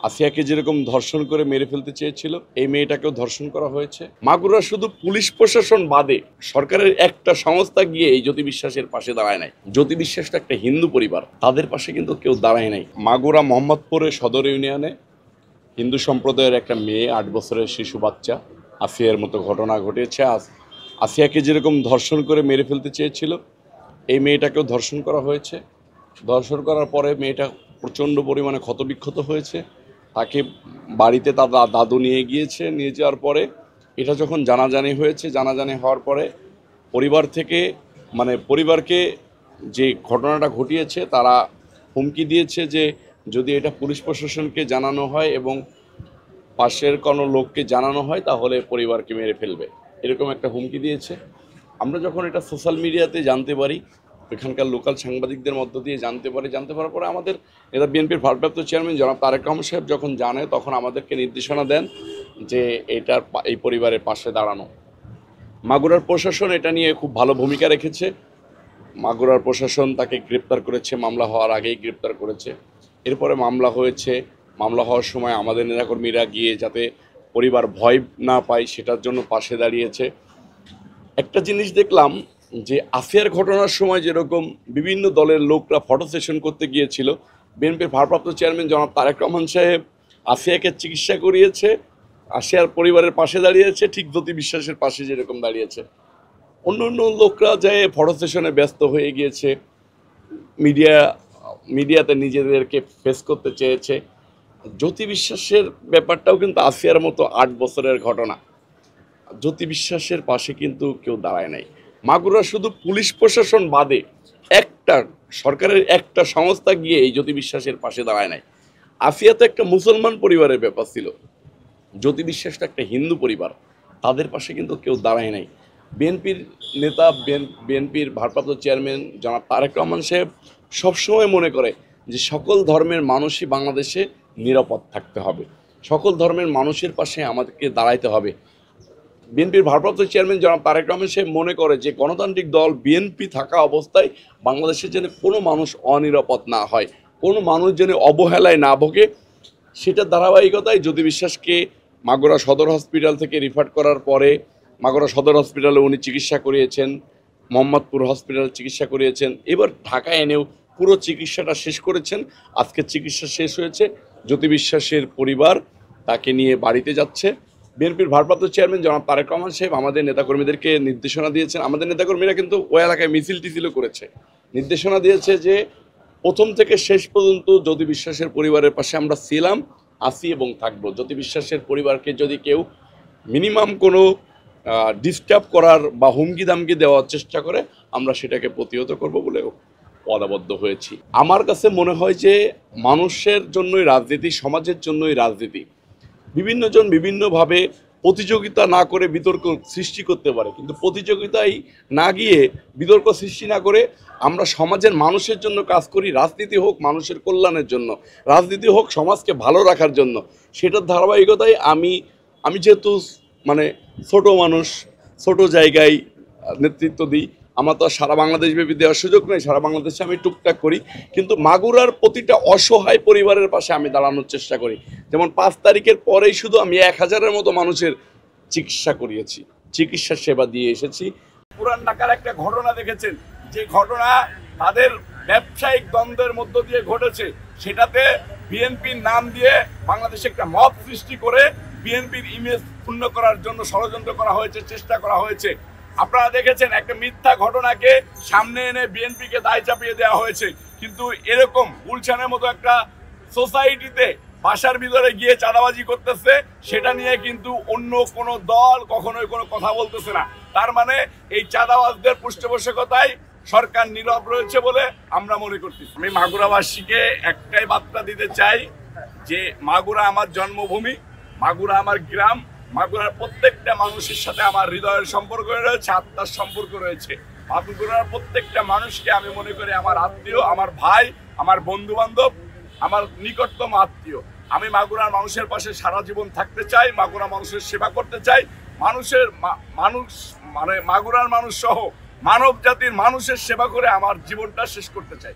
আসিয়াকে যেরকম ধর্ষণ করে মেরে ফেলতে চেয়েছিল, এই মেয়েটাকেও ধর্ষণ করা হয়েছে। মাগুরা শুধু পুলিশ প্রশাসন বাদে সরকারের একটা সংস্থা গিয়ে এই জ্যোতি বিশ্বাসের পাশে দাঁড়ায় নাই। জ্যোতি বিশ্বাসটা একটা হিন্দু পরিবার, তাদের পাশে কিন্তু কেউ দাঁড়ায় নাই। মাগুরা মোহাম্মদপুরের সদর ইউনিয়নে হিন্দু সম্প্রদায়ের একটা মেয়ে, 8 বছরের শিশু বাচ্চা আসিয়ার মতো ঘটনা ঘটেছে। আসিয়াকে যেরকম ধর্ষণ করে মেরে ফেলতে চেয়েছিল, এই মেয়েটাকেও ধর্ষণ করা হয়েছে। ধর্ষণ করার পরে মেয়েটা প্রচণ্ড পরিমাণে ক্ষতবিক্ষত হয়েছে। তাকে বাড়িতে তার দাদু নিয়ে গিয়েছে। নিয়ে যাওয়ার পরে এটা যখন জানাজানি হয়েছে, জানাজানি হওয়ার পরে পরিবার থেকে পরিবারকে যে ঘটনাটা ঘটিয়েছে তারা হুমকি দিয়েছে যে যদি এটা পুলিশ প্রশাসনকে জানানো হয় এবং পাশের কোনো লোককে জানানো হয় তাহলে পরিবারকে মেরে ফেলবে, এরকম একটা হুমকি দিয়েছে। আমরা যখন এটা সোশ্যাল মিডিয়াতে জানতে পারি, এখানকার লোকাল সাংবাদিকদের মধ্য দিয়ে জানতে পারার পরে আমাদের নেতা বিএনপির ভারপ্রাপ্ত চেয়ারম্যান জনাব তারেক রহমান সাহেব যখন জানে, তখন আমাদেরকে নির্দেশনা দেন যে এই পরিবারের পাশে দাঁড়ানো। মাগুরার প্রশাসন এটা নিয়ে খুব ভালো ভূমিকা রেখেছে। মাগুরার প্রশাসন তাকে গ্রেপ্তার করেছে, মামলা হওয়ার আগেই গ্রেপ্তার করেছে। এরপরে মামলা হয়েছে, মামলা হওয়ার সময় আমাদের নেতাকর্মীরা গিয়ে যাতে পরিবার ভয় না পায় সেটার জন্য পাশে দাঁড়িয়েছে। একটা জিনিস দেখলাম যে আসিয়ার ঘটনার সময় যেরকম বিভিন্ন দলের লোকরা ফটো সেশন করতে গিয়েছিল, বিএনপির ভারপ্রাপ্ত চেয়ারম্যান জনাব তারেক রহমান সাহেব আসিয়াকে চিকিৎসা করিয়েছে, আসিয়ার পরিবারের পাশে দাঁড়িয়েছে, ঠিক জ্যোতি বিশ্বাসের পাশে যেরকম দাঁড়িয়েছে। অন্য অন্য লোকরা যায় ফটো সেশনে ব্যস্ত হয়ে গিয়েছে, মিডিয়াতে নিজেদেরকে ফেস করতে চেয়েছে। জ্যোতি বিশ্বাসের ব্যাপারটাও কিন্তু আসিয়ার মতো 8 বছরের ঘটনা। জ্যোতি বিশ্বাসের পাশে কিন্তু কেউ দাঁড়ায় নাই। মাগুরা শুধু পুলিশ প্রশাসন বাদে সরকারের একটা সংস্থা গিয়ে এই জ্যোতি বিশ্বাসের পাশে দাঁড়ায় নাই। আসিয়া তো একটা মুসলমান পরিবারের ব্যাপার ছিল, জ্যোতি বিশ্বাসটা একটা হিন্দু পরিবার, তাদের পাশে কিন্তু কেউ দাঁড়ায় নাই। বিএনপির নেতা, বিএনপির ভারপ্রাপ্ত চেয়ারম্যান জনাব তারেক রহমান সাহেব সবসময় মনে করে যে সকল ধর্মের মানুষই বাংলাদেশে নিরাপদ থাকতে হবে, সকল ধর্মের মানুষের পাশে আমাদেরকে দাঁড়াইতে হবে। বিএনপির ভারপ্রাপ্ত চেয়ারম্যান জনাব তারেক রহমান সাহেব মনে করে যে গণতান্ত্রিক দল বিএনপি থাকা অবস্থায় বাংলাদেশে যেন কোনো মানুষ অনিরাপদ না হয়, কোনো মানুষ যেন অবহেলায় না ভোগে। সেটার ধারাবাহিকতায় জ্যোতি বিশ্বাসকে মাগুরা সদর হসপিটাল থেকে রিফার করার পরে মাগুরা সদর হসপিটালে উনি চিকিৎসা করিয়েছেন, মোহাম্মদপুর হসপিটালে চিকিৎসা করিয়েছেন, এবার ঢাকায় এনেও পুরো চিকিৎসাটা শেষ করেছেন। আজকে চিকিৎসা শেষ হয়েছে, জ্যোতি বিশ্বাসের পরিবার তাকে নিয়ে বাড়িতে যাচ্ছে। বিএনপির ভারপ্রাপ্ত চেয়ারম্যান জনাব তারেক রহমান সাহেব আমাদের নেতাকর্মীদেরকে নির্দেশনা দিয়েছেন। আমাদের নেতাকর্মীরা কিন্তু ওই এলাকায় মিছিল টিছিলও করেছে, নির্দেশনা দিয়েছে যে প্রথম থেকে শেষ পর্যন্ত জ্যোতি বিশ্বাসের পরিবারের পাশে আমরা ছিলাম, আছি এবং থাকবো। জ্যোতি বিশ্বাসের পরিবারকে যদি কেউ মিনিমাম কোনো ডিস্টার্ব করার বা হুমকি দামকি দেওয়ার চেষ্টা করে, আমরা সেটাকে প্রতিহত করব বলেও পদাবদ্ধ হয়েছি। আমার কাছে মনে হয় যে মানুষের জন্যই রাজনীতি, সমাজের জন্যই রাজনীতি। বিভিন্ন জন বিভিন্নভাবে প্রতিযোগিতা না করে বিতর্ক সৃষ্টি করতে পারে, কিন্তু প্রতিযোগিতায় না গিয়ে বিতর্ক সৃষ্টি না করে আমরা সমাজের মানুষের জন্য কাজ করি। রাজনীতি হোক মানুষের কল্যাণের জন্য, রাজনীতি হোক সমাজকে ভালো রাখার জন্য। সেটার ধারাবাহিকতায় আমি যেহেতু ছোট মানুষ, ছোট জায়গায় নেতৃত্ব দিই, আমার তো সারা বাংলাদেশ ব্যাপী দেওয়ার সুযোগ নেই, সারা বাংলাদেশে আমি টুকটাক করি, কিন্তু মাগুরার প্রতিটা অসহায় পরিবারের পাশে আমি দাঁড়ানোর চেষ্টা করি। যেমন 5 তারিখের পরেই শুধু আমি 1000-এর মতো মানুষের চিকিৎসা করিয়েছি, চিকিৎসা সেবা দিয়ে এসেছি। পুরান ঢাকার একটা ঘটনা দেখেছেন, যে ঘটনা তাদের ব্যবসায়িক দ্বন্দ্বের মধ্য দিয়ে ঘটেছে, সেটাতে বিএনপির নাম দিয়ে বাংলাদেশে একটা মব সৃষ্টি করে বিএনপির ইমেজ ক্ষুণ্ণ করার জন্য ষড়যন্ত্র করা হয়েছে, চেষ্টা করা হয়েছে। আপনারা দেখেছেন একটা মিথ্যা ঘটনাকে সামনে এনে বিএনপিকে দায় চাপিয়ে দেওয়া হয়েছে। কিন্তু এরকম গুলশানের মতো একটা সোসাইটিতে বাসার ভিতরে গিয়ে চাঁদাবাজি করতেছে, সেটা নিয়ে কিন্তু অন্য কোনো দল কখনোই কোনো কথা বলতেছে না। তার মানে এই চাঁদাবাজদের পৃষ্ঠপোষকতায় সরকার নীরব রয়েছে বলে আমরা মনে করতেছি। আমি মাগুরাবাসীকে একটাই বার্তা দিতে চাই যে মাগুরা আমার জন্মভূমি, মাগুরা আমার গ্রাম, মাগুরার প্রত্যেকটা মানুষের সাথে আমার হৃদয়ের সম্পর্ক রয়েছে, আত্মার সম্পর্ক রয়েছে। মাগুরার প্রত্যেকটা মানুষকে আমি মনে করি আমার আত্মীয়, আমার ভাই, আমার বন্ধু বান্ধব, আমার নিকটতম আত্মীয়। আমি মাগুরার মানুষের পাশে সারা জীবন থাকতে চাই, মাগুরা মানুষের সেবা করতে চাই, মাগুরার মানুষ সহ মানব জাতির মানুষের সেবা করে আমার জীবনটা শেষ করতে চাই।